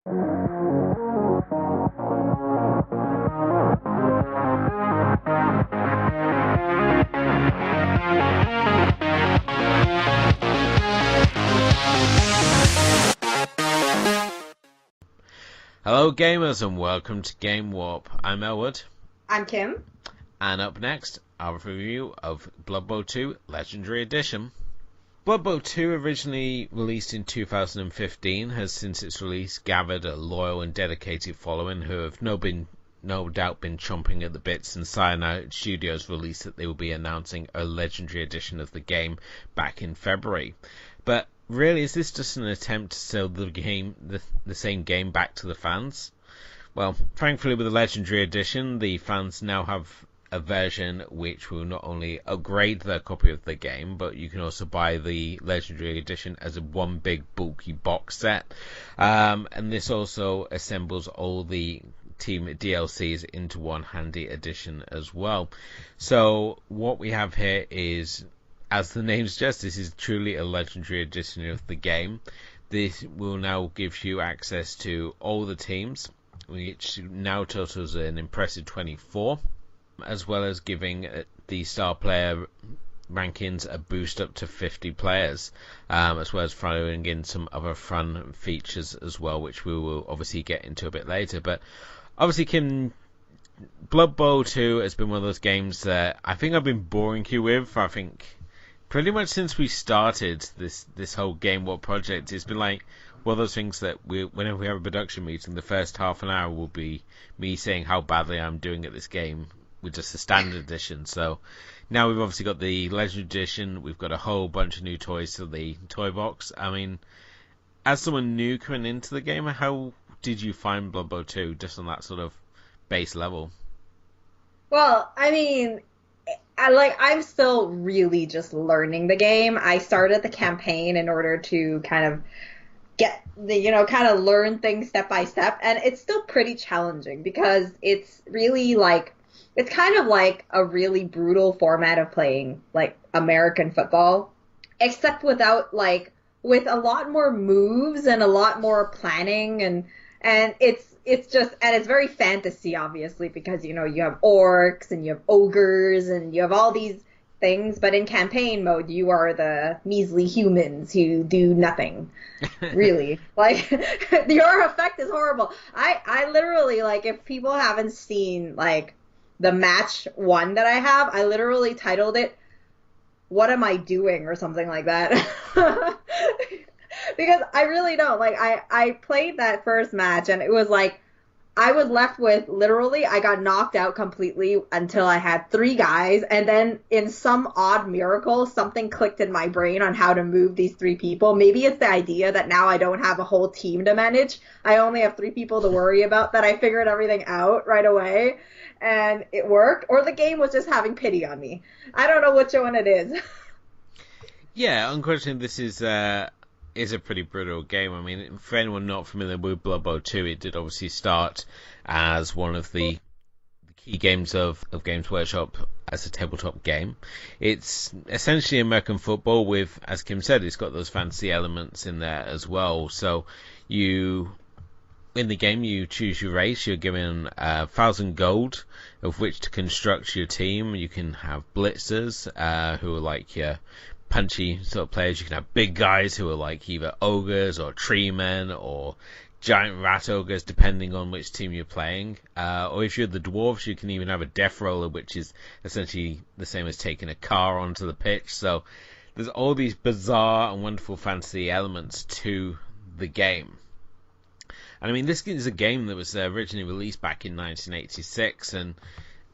Hello gamers and welcome to Game Warp. I'm Elwood. I'm Kim. And up next, our review of Blood Bowl 2 Legendary Edition. Blood Bowl 2, originally released in 2015, has since its release gathered a loyal and dedicated following who have no doubt been chomping at the bit since Cyanide Studios released that they will be announcing a Legendary Edition of the game back in February. But really, is this just an attempt to sell the same game back to the fans? Well, thankfully with the Legendary Edition, the fans now have a version which will not only upgrade their copy of the game, but you can also buy the Legendary Edition as a one big bulky box set. And this also assembles all the team DLCs into one handy edition as well. So what we have here is, as the name suggests, this is truly a Legendary Edition of the game. This will now give you access to all the teams, which now totals an impressive 24, as well as giving the star player rankings a boost up to 50 players, as well as throwing in some other fun features as well, which we will obviously get into a bit later. But obviously, Kim, Blood Bowl 2 has been one of those games that I think I've been boring you with. I think pretty much since we started this whole Game Warp project, it's been like one of those things that whenever we have a production meeting, the first half an hour will be me saying how badly I'm doing at this game with just the standard edition. So now we've obviously got the Legendary Edition, we've got a whole bunch of new toys to the toy box. I mean, as someone new coming into the game, how did you find Blood Bowl 2 just on that sort of base level? Well, I mean, I'm still really just learning the game. I started the campaign in order to kind of get kind of learn things step by step, and it's still pretty challenging because it's really it's kind of like a really brutal format of playing like American football, except with a lot more moves and a lot more planning, and it's very fantasy, obviously, because you have orcs and you have ogres and you have all these things, but in campaign mode you are the measly humans who do nothing really. Your effect is horrible. I literally, if people haven't seen the match one that I have, I literally titled it "What Am I Doing?" or something like that. Because I really don't. I played that first match and it was I was left with, literally, I got knocked out completely until I had 3 guys, and then in some odd miracle, something clicked in my brain on how to move these 3 people. Maybe it's the idea that now I don't have a whole team to manage. I only have 3 people to worry about, that I figured everything out right away, and it worked. Or the game was just having pity on me. I don't know which one it is. Yeah, unfortunately, this is a pretty brutal game. I mean, for anyone not familiar with Blood Bowl 2, it did obviously start as one of the key games of Games Workshop as a tabletop game. It's essentially American football with, as Kim said, it's got those fantasy elements in there as well. So in the game, you choose your race. You're given 1,000 gold, of which to construct your team. You can have blitzers, who are like your punchy sort of players. You can have big guys who are like either ogres or tree men or giant rat ogres, depending on which team you're playing. Or if you're the dwarves, you can even have a death roller, which is essentially the same as taking a car onto the pitch. So there's all these bizarre and wonderful fantasy elements to the game. And I mean, this is a game that was originally released back in 1986, and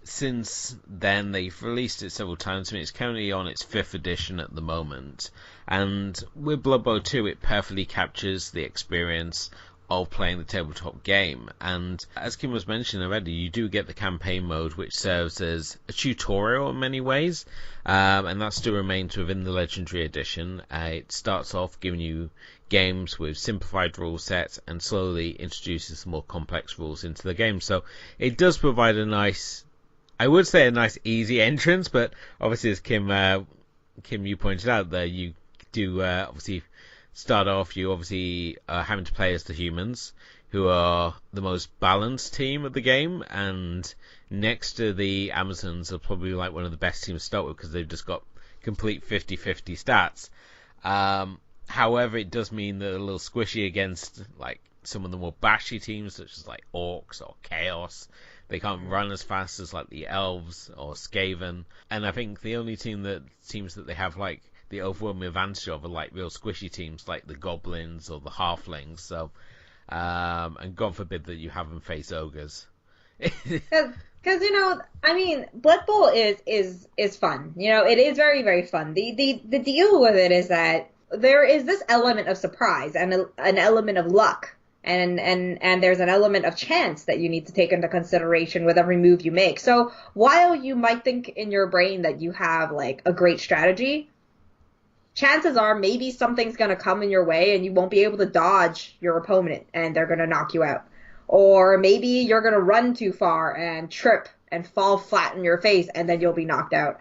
since then they've released it several times. I mean, it's currently on its 5th edition at the moment, and with Blood Bowl 2 it perfectly captures the experience of playing the tabletop game. And as Kim was mentioning already, you do get the campaign mode, which serves as a tutorial in many ways, and that still remains within the Legendary Edition. It starts off giving you games with simplified rule sets and slowly introduces more complex rules into the game. So it does provide a nice, I would say a nice easy entrance, but obviously as Kim you pointed out there, you do obviously start off, you obviously are having to play as the humans. who are the most balanced team of the game, and next to the Amazons are probably like one of the best teams to start with because they've just got complete 50-50 stats. However, it does mean they're a little squishy against like some of the more bashy teams, such as like Orcs or Chaos. They can't run as fast as like the Elves or Skaven, and I think the only teams that they have like the overwhelming advantage of are like real squishy teams like the Goblins or the Halflings. So, and God forbid that you have them face ogres. Because I mean, Blood Bowl is fun. It is very, very fun. The deal with it is that there is this element of surprise and an element of luck. And there's an element of chance that you need to take into consideration with every move you make. So while you might think in your brain that you have like a great strategy, chances are maybe something's going to come in your way and you won't be able to dodge your opponent and they're going to knock you out. Or maybe you're going to run too far and trip and fall flat in your face and then you'll be knocked out.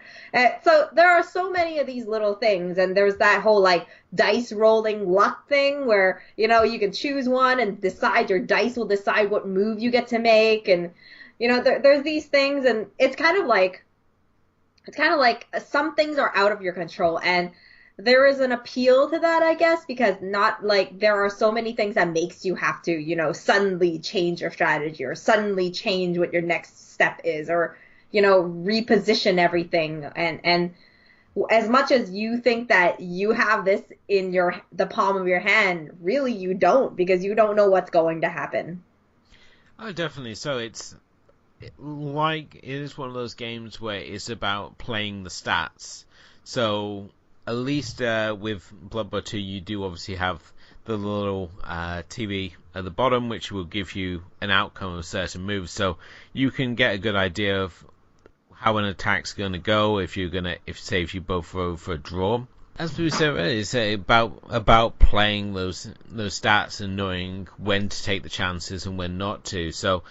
So there are so many of these little things, and there's that whole like dice rolling luck thing where, you can choose one and decide, your dice will decide what move you get to make, and there's these things, and it's kind of like some things are out of your control, and there is an appeal to that, I guess, because not like there are so many things that makes you have to, suddenly change your strategy or suddenly change what your next step is, or, reposition everything. And as much as you think that you have this in the palm of your hand, really you don't, because you don't know what's going to happen. Oh, definitely. So it is one of those games where it's about playing the stats. So at least with Blood Bowl 2, you do obviously have the little TV at the bottom, which will give you an outcome of certain moves, so you can get a good idea of how an attack's going to go if you both roll for a draw. As we said earlier, it's about playing those stats and knowing when to take the chances and when not to. So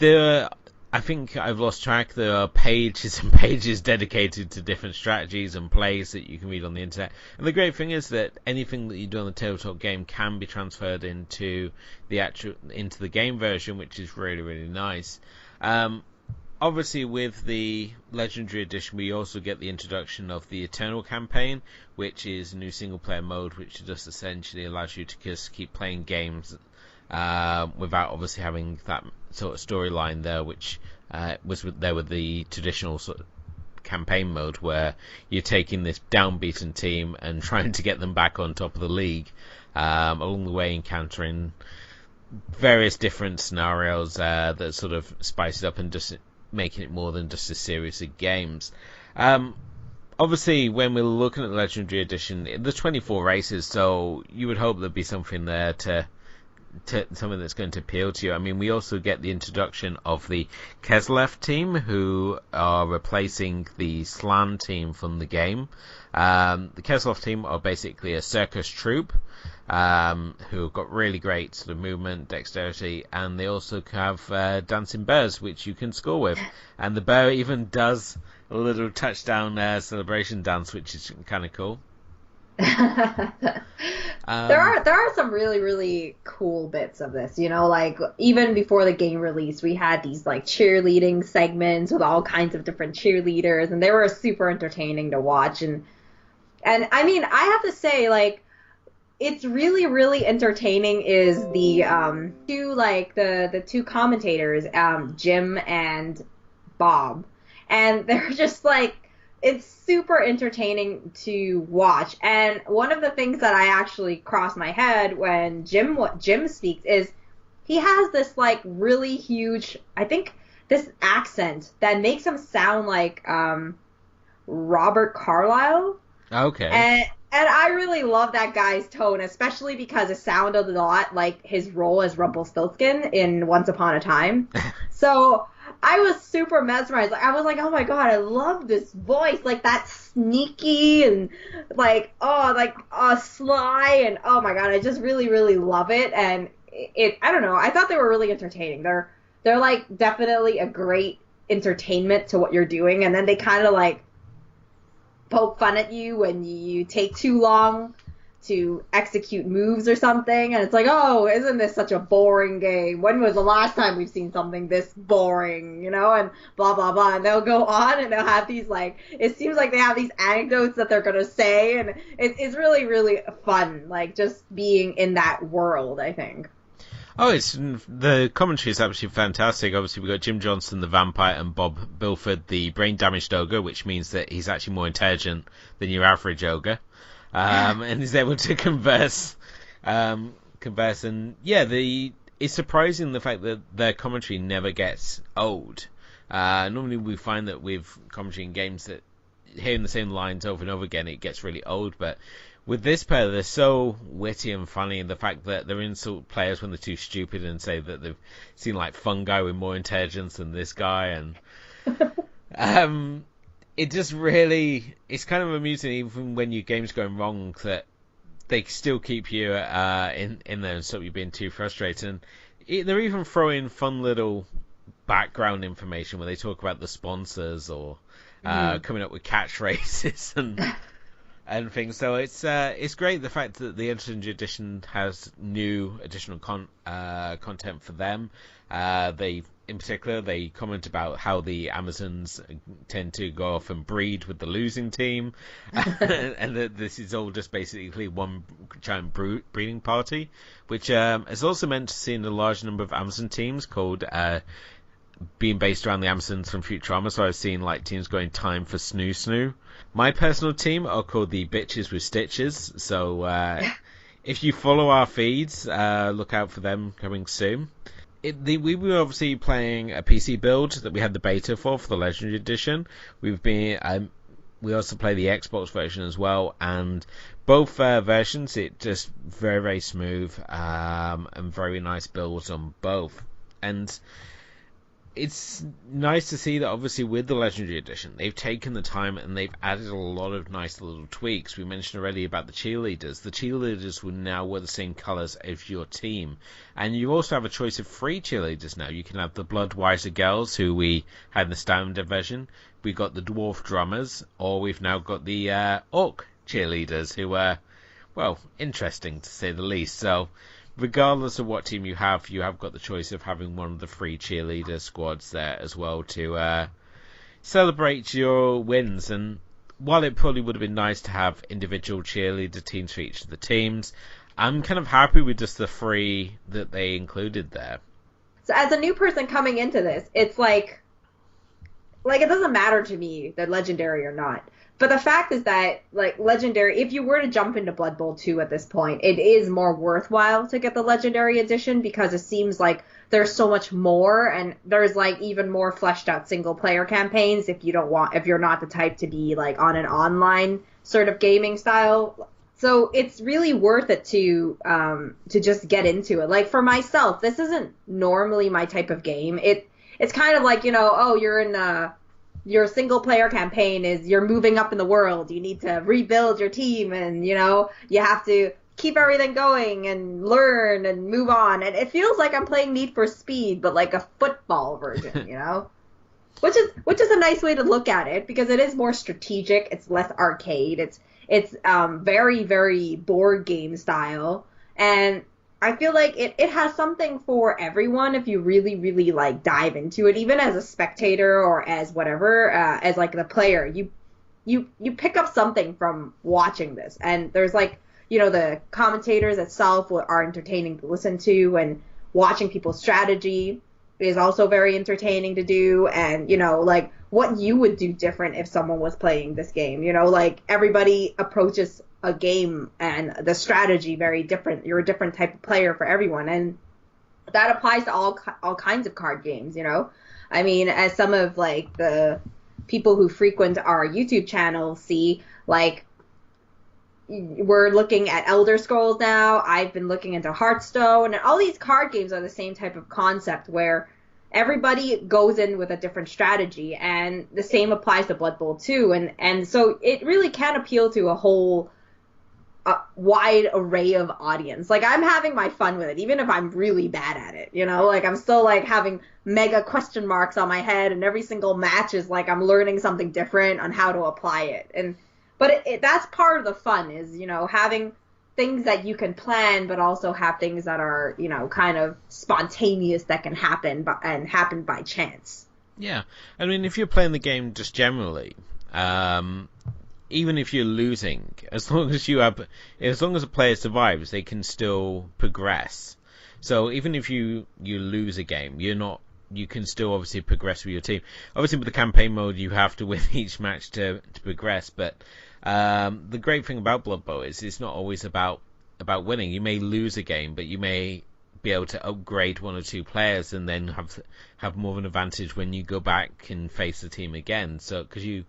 I think I've lost track. There are pages and pages dedicated to different strategies and plays that you can read on the internet. And the great thing is that anything that you do on the tabletop game can be transferred into the game version, which is really, really nice. Obviously, with the Legendary Edition, we also get the introduction of the Eternal campaign, which is a new single-player mode, which just essentially allows you to just keep playing games without obviously having that sort of storyline there, which was there with the traditional sort of campaign mode, where you're taking this downbeaten team and trying to get them back on top of the league, along the way encountering various different scenarios that sort of spice it up and just making it more than just a series of games. Obviously, when we're looking at the Legendary Edition, there's 24 races, so you would hope there'd be something there to something that's going to appeal to you. I mean, we also get the introduction of the Keslev team, who are replacing the Slan team from the game. The Keslev team are basically a circus troupe who have got really great sort of movement, dexterity, and they also have dancing bears, which you can score with. And the bear even does a little touchdown celebration dance, which is kind of cool. There are some really, really cool bits of this, like even before the game release, we had these like cheerleading segments with all kinds of different cheerleaders, and they were super entertaining to watch. And I mean, I have to say, like, it's really, really entertaining is the two commentators, Jim and Bob, and they're just like, it's super entertaining to watch. And one of the things that I actually crossed my head when Jim speaks is he has this like really huge, I think, this accent that makes him sound like Robert Carlyle. Okay. And I really love that guy's tone, especially because it sounded a lot like his role as Rumpelstiltskin in Once Upon a Time. So I was super mesmerized. Like, I was like, oh my god, I love this voice. Like, that sneaky and like, sly, and oh my god, I just really, really love it. And I don't know, I thought they were really entertaining. They're like definitely a great entertainment to what you're doing, and then they kind of like poke fun at you when you take too long to execute moves or something, and it's like, oh, isn't this such a boring game? When was the last time we've seen something this boring, you know? And blah, blah, blah. And they'll go on and they'll have these, like, it seems like they have these anecdotes that they're going to say, and it's really, really fun, like, just being in that world, I think. Oh, the commentary is absolutely fantastic. Obviously, we've got Jim Johnson, the vampire, and Bob Bilford, the brain-damaged ogre, which means that he's actually more intelligent than your average ogre. And is able to converse, and yeah, it's surprising the fact that their commentary never gets old. Normally we find that with commentary in games that hearing the same lines over and over again, it gets really old, but with this pair, they're so witty and funny, and the fact that they're insult players when they're too stupid and say that they've seen like fungi with more intelligence than this guy, and it just really, it's kind of amusing even when your game's going wrong that they still keep you in there and stop you being too frustrated. And they're even throwing fun little background information where they talk about the sponsors or coming up with catchphrases and things. So it's great the fact that the Legendary Edition has new additional content for them. In particular, they comment about how the Amazons tend to go off and breed with the losing team, and that this is all just basically one giant breeding party, which is also meant to see in a large number of Amazon teams called being based around the Amazons from Futurama. So I've seen like teams going time for Snoo Snoo. My personal team are called the Bitches with Stitches. So if you follow our feeds, look out for them coming soon. We were obviously playing a PC build that we had the beta for the Legendary Edition. We also play the Xbox version as well, and both versions, it just very, very smooth and very nice builds on both. And it's nice to see that obviously with the Legendary Edition, they've taken the time and they've added a lot of nice little tweaks. We mentioned already about the Cheerleaders. The Cheerleaders will now wear the same colours as your team. And you also have a choice of 3 Cheerleaders now. You can have the Bloodwiser Girls, who we had in the standard version. We've got the Dwarf Drummers, or we've now got the Orc Cheerleaders, who are, well, interesting to say the least. So regardless of what team you have got the choice of having one of the 3 Cheerleader Squads there as well to celebrate your wins. And while it probably would have been nice to have individual cheerleader teams for each of the teams, I'm kind of happy with just the 3 that they included there. So as a new person coming into this, it's like it doesn't matter to me that Legendary or not. But the fact is that, like, Legendary, if you were to jump into Blood Bowl 2 at this point, it is more worthwhile to get the Legendary Edition because it seems like there's so much more, and there's, like, even more fleshed out single-player campaigns if you're not the type to be, like, on an online sort of gaming style. So it's really worth it to just get into it. Like, for myself, this isn't normally my type of game. It's kind of like, you know, oh, you're in your single player campaign is you're moving up in the world. You need to rebuild your team, and, you know, you have to keep everything going and learn and move on. And it feels like I'm playing Need for Speed, but like a football version, you know? Which is a nice way to look at it because it is more strategic. It's less arcade. It's very, very board game style. And I feel like it has something for everyone if you really, really, like, dive into it, even as a spectator or as whatever, as, like, the player. You pick up something from watching this. And there's, like, you know, the commentators itself are entertaining to listen to, and watching people's strategy is also very entertaining to do. And, you know, like, what you would do different if someone was playing this game. You know, like, everybody approaches a game and the strategy very different. You're a different type of player for everyone, and that applies to all kinds of card games, you know. I mean, as some of, like, the people who frequent our YouTube channel see, like, we're looking at Elder Scrolls now. I've been looking into Hearthstone, and all these card games are the same type of concept where everybody goes in with a different strategy, and the same applies to Blood Bowl 2, and so it really can appeal to a whole wide array of audience. Like, I'm having my fun with it, even if I'm really bad at it, you know? Like, I'm still, like, having mega question marks on my head, and every single match is like I'm learning something different on how to apply it. But that's part of the fun, is, you know, having things that you can plan, but also have things that are, you know, kind of spontaneous that can happen and happen by chance. Yeah, I mean, if you're playing the game just generally, even if you're losing, as long as the player survives, they can still progress. So even if you lose a game, you can still obviously progress with your team. Obviously, with the campaign mode, you have to win each match to progress. But the great thing about Blood Bowl is it's not always about winning. You may lose a game, but you may be able to upgrade one or two players and then have more of an advantage when you go back and face the team again. So because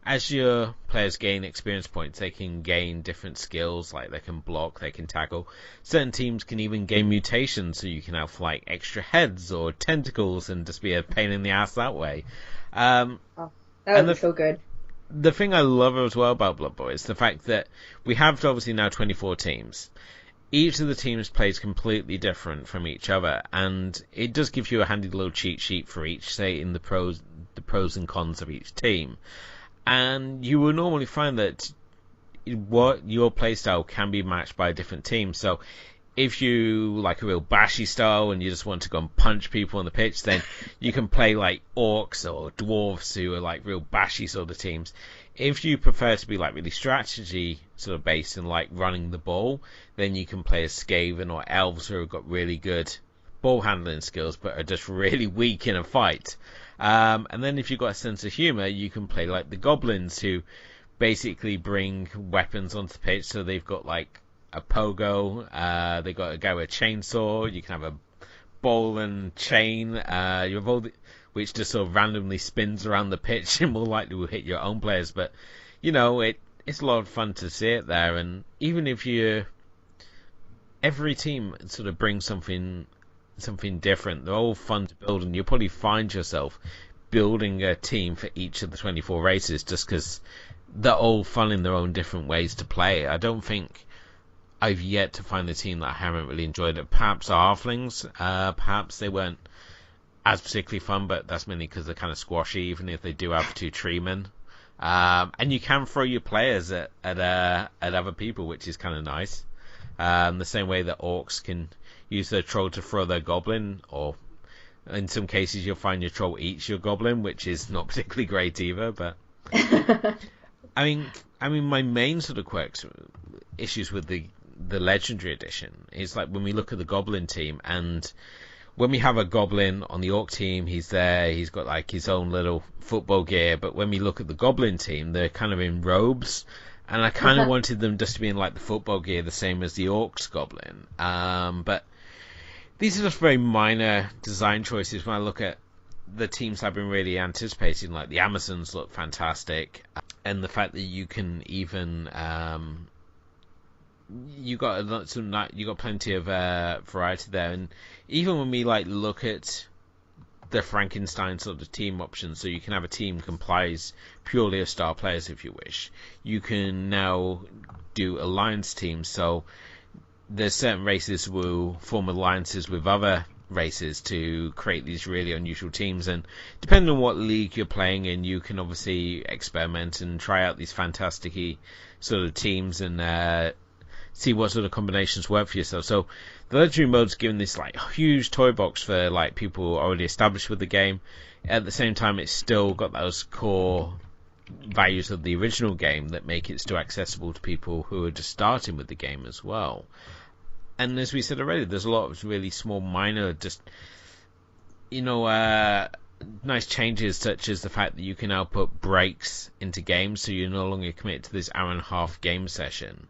as your players gain experience points, they can gain different skills, like they can block, they can tackle. Certain teams can even gain mutations, so you can have like extra heads or tentacles and just be a pain in the ass that way. That would be so good. The thing I love as well about Blood Bowl is the fact that we have obviously now 24 teams. Each of the teams plays completely different from each other, and it does give you a handy little cheat sheet for each, say in the pros and cons of each team. And you will normally find that what your playstyle can be matched by a different team. So if you like a real bashy style and you just want to go and punch people on the pitch, then you can play like orcs or dwarves who are like real bashy sort of teams. If you prefer to be like really strategy sort of based and like running the ball, then you can play as Skaven or elves who have got really good ball handling skills but are just really weak in a fight. And then if you've got a sense of humour, you can play like the goblins who basically bring weapons onto the pitch. So they've got like a pogo, they've got a guy with a chainsaw, you can have a ball and chain, you have all which just sort of randomly spins around the pitch and more likely will hit your own players. But, you know, it's a lot of fun to see it there. And even if every team sort of brings something different. They're all fun to build, and you'll probably find yourself building a team for each of the 24 races just because they're all fun in their own different ways to play. I don't think I've yet to find a team that I haven't really enjoyed it. Perhaps the Halflings, perhaps they weren't as particularly fun, but that's mainly because they're kind of squashy, even if they do have 2 treemen. And you can throw your players at other people, which is kind of nice. The same way that orcs can use their troll to throw their goblin, or in some cases you'll find your troll eats your goblin, which is not particularly great either. But I mean, my main sort of issues with the Legendary Edition is like when we look at the goblin team, and when we have a goblin on the orc team, he's there, he's got like his own little football gear. But when we look at the goblin team, they're kind of in robes. And I kind of wanted them just to be in like the football gear, the same as the orcs goblin. But these are just very minor design choices when I look at the teams I've been really anticipating. Like the Amazons look fantastic, and the fact that you can even you got plenty of variety there. And even when we like look at the Frankenstein sort of team options, so you can have a team comprised purely of star players if you wish. You can now do alliance teams, so there's certain races will form alliances with other races to create these really unusual teams, and depending on what league you're playing in, you can obviously experiment and try out these fantastic sort of teams and see what sort of combinations work for yourself. So the legendary mode's given this like huge toy box for like people already established with the game. At the same time, it's still got those core values of the original game that make it still accessible to people who are just starting with the game as well. And as we said already, there's a lot of really small, minor, just nice changes, such as the fact that you can now put breaks into games, so you're no longer committed to this hour-and-a-half game session.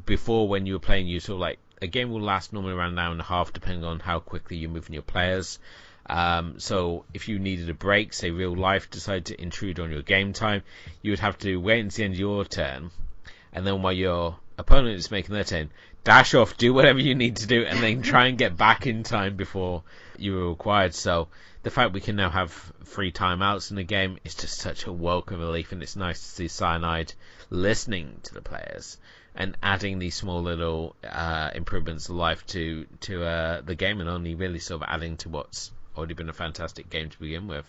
Before, when you were playing, you sort of like a game will last normally around an hour and a half, depending on how quickly you're moving your players. So if you needed a break, say real life decided to intrude on your game time, you would have to wait until the end of your turn, and then while your opponent is making their turn, dash off, do whatever you need to do, and then try and get back in time before you were required. So the fact we can now have free timeouts in the game is just such a welcome relief, and it's nice to see Cyanide listening to the players and adding these small little improvements of life to the game, and only really sort of adding to what's already been a fantastic game to begin with.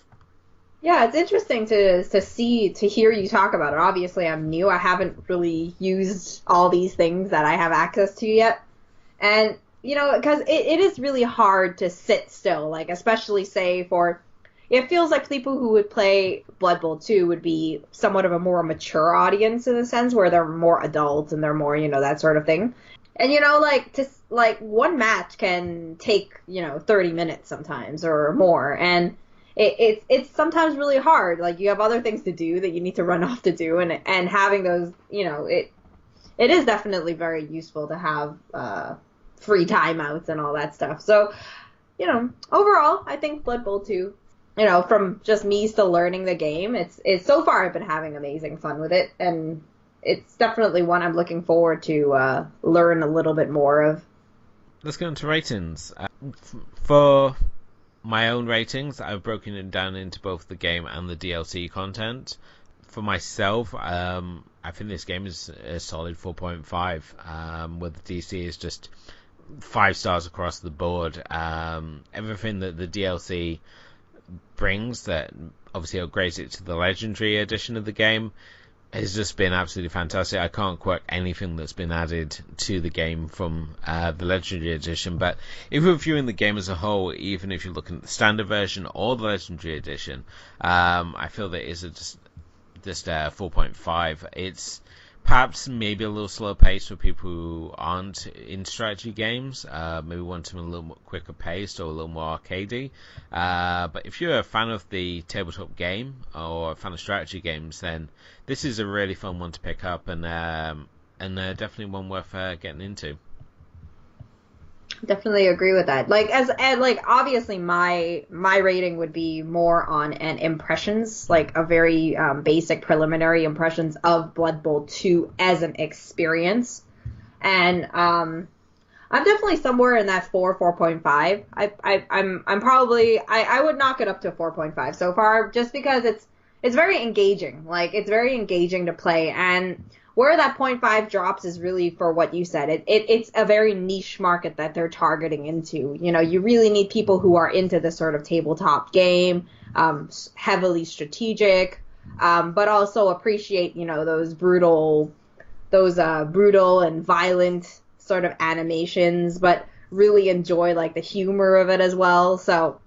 Yeah, it's interesting to hear you talk about it. Obviously, I'm new. I haven't really used all these things that I have access to yet. And, because it is really hard to sit still, like, especially, say, it feels like people who would play Blood Bowl 2 would be somewhat of a more mature audience in a sense, where they're more adults and they're more, that sort of thing. And, one match can take, 30 minutes sometimes or more. And it's sometimes really hard. Like, you have other things to do that you need to run off to do, and having those, it is definitely very useful to have free timeouts and all that stuff. So, overall, I think Blood Bowl 2, from just me still learning the game, it's so far I've been having amazing fun with it, and it's definitely one I'm looking forward to learn a little bit more of. Let's go into ratings. For my own ratings, I've broken it down into both the game and the DLC content. For myself, I think this game is a solid 4.5, where the DC is just 5 stars across the board. Everything that the DLC brings that obviously upgrades it to the Legendary Edition of the game has just been absolutely fantastic. I can't quote anything that's been added to the game from the Legendary Edition, but if you're viewing the game as a whole, even if you're looking at the Standard version or the Legendary Edition, I feel that it's just 4.5. It's perhaps maybe a little slower pace for people who aren't in strategy games, maybe want them a little more quicker paced or a little more arcadey. But if you're a fan of the tabletop game or a fan of strategy games, then this is a really fun one to pick up, and definitely one worth getting into. Definitely agree with that. Obviously my rating would be more on an impressions, like a very basic preliminary impressions of Blood Bowl 2 as an experience. And I'm definitely somewhere in that 4.5. I'm probably I would knock it up to 4.5 so far, just because it's very engaging. Like, it's very engaging to play, and where that 0.5 drops is really for what you said. It's a very niche market that they're targeting into. You really need people who are into this sort of tabletop game, heavily strategic, but also appreciate, those brutal and violent sort of animations, but really enjoy, like, the humor of it as well. So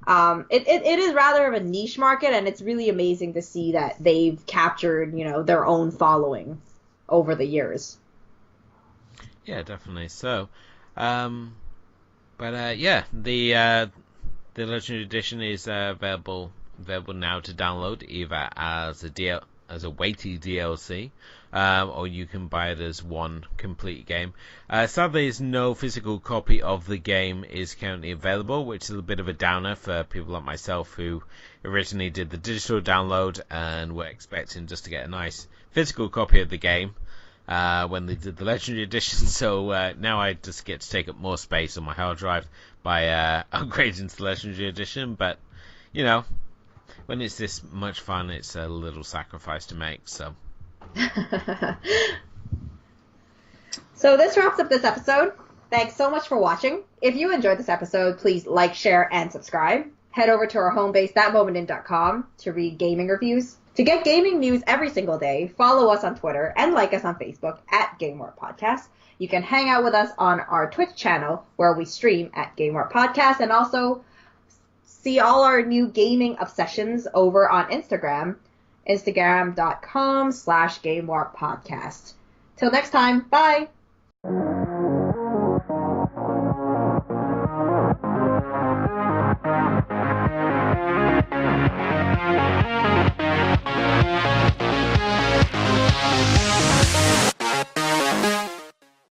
it is rather of a niche market, and it's really amazing to see that they've captured, their own following over the years. Yeah, definitely. So, the Legendary Edition is available now to download, either as a weighty DLC, or you can buy it as one complete game. Sadly, there's no physical copy of the game is currently available, which is a bit of a downer for people like myself who originally did the digital download and were expecting just to get a nice physical copy of the game when they did the Legendary Edition. So now I just get to take up more space on my hard drive by upgrading to the Legendary Edition. But, when it's this much fun, it's a little sacrifice to make. So So this wraps up this episode. Thanks so much for watching. If you enjoyed this episode, please like, share, and subscribe. Head over to our home base, thatmomentin.com, to read gaming reviews. To get gaming news every single day, follow us on Twitter and like us on Facebook at Game Warp Podcast. You can hang out with us on our Twitch channel, where we stream at Game Warp Podcast, and also see all our new gaming obsessions over on Instagram, instagram.com/GameWarpPodcast. Till next time, bye!